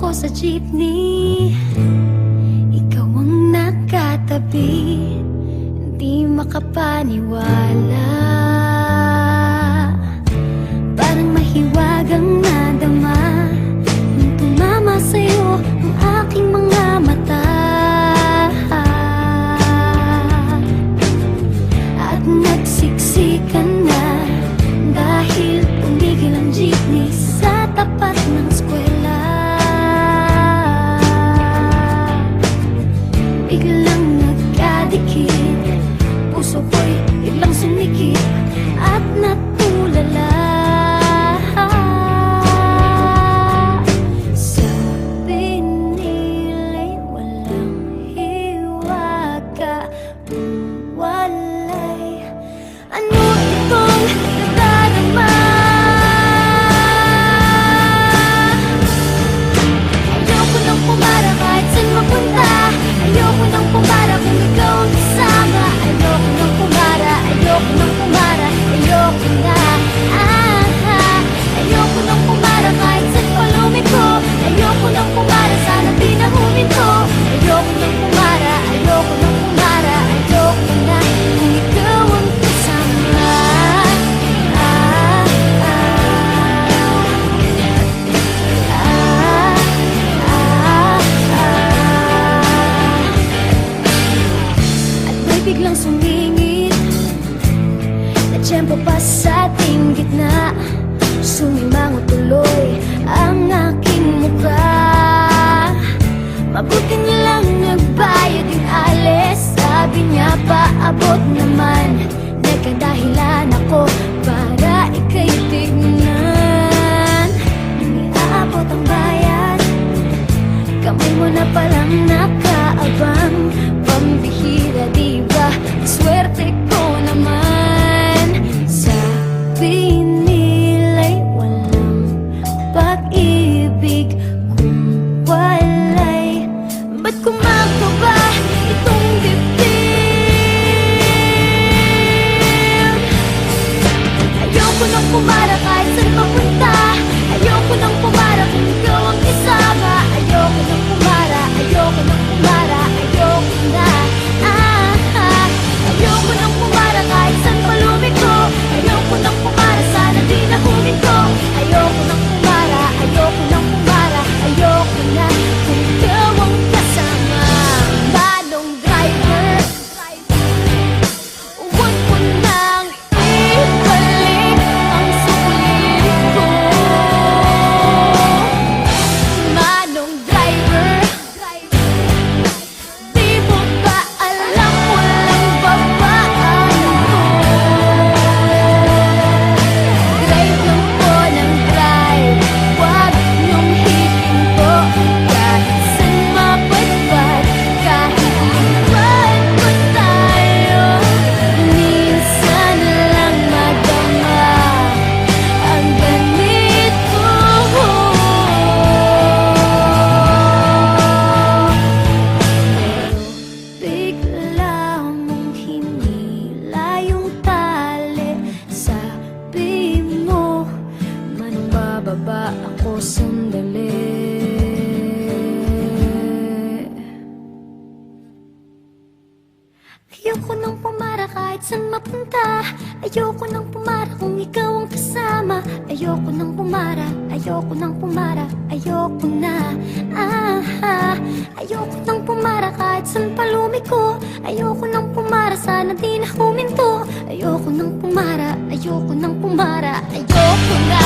ako sa jeepney, ikaw ang nakatabi, hindi makapaniwala. Parang mahiwagang nadama nung tumama sa'yo ang aking mga mata. At nagsiksikan na dahil tumigil ang jeepney sa tapat ng eskwela. Biglang nagkadikit, puso ko'y biglang sumikip at natulala. Sabi nila'y walang hiwaga, walay. Ano itong nadarama? Ayoko nang pumara kahit saan mapunta. Ayoko nang pumara kung ikaw ang kasama. Ayoko nang pumara, ayoko nang pumara, ayoko na. Ayoko nang pumara kahit saan pa lumiko. Ayoko nang pumara, sana di na huminto. Ayoko nang pumara, ayoko nang pumara, ayoko na kung ikaw ang kasama. At may biglang sumingit na tiyempo pa sa ating gitna. Sumimangot tuloy ang aking mukha. Mabuti nilang nagbayad yung alis. Sabi niya paabot naman, nagkadahilan ako para ika'y tignan. Nung iaabot ang bayad, kamay mo na palang nakaabang. Pambihira diba, swerte ko naman. Sabi nila'y walang pag-ibig kung walay. Ba't kumakawa itong dibdib? Ayoko nang pumara kahit saan papunta. Ayoko nang pumara kung ikaw ang kasama. Ayoko nang pumara, ayoko nang pumara, ayoko na. Ayoko nang pumara kahit saan pa lumiko. Ayoko nang pumara, sana di na huminto. Ayoko nang pumara, ayoko nang pumara, ayoko na kung ikaw ang kasama. Manong driver, huwag mo nang ibalik ang sulit ko. Manong driver, di mo ba alam walang babaan ko? Drive lang po ng drive, huwag niyong hihinto. Kahit saan mapadpad, kahit lipan pa tayo, minsan lang madama ang ganito. Bigla mong hinila yung tali. Sabi mo, manong bababa ako sandali. Ayoko nang pumara kahit saan mapunta. Ayoko nang pumara kung ikaw ang kasama. Ayoko nang pumara, ayoko nang pumara, ayoko na. Ayoko nang pumara kahit saan pa lumiko. Ayoko nang pumara, sana di na huminto. Ayoko nang pumara, ayoko nang pumara, ayoko na.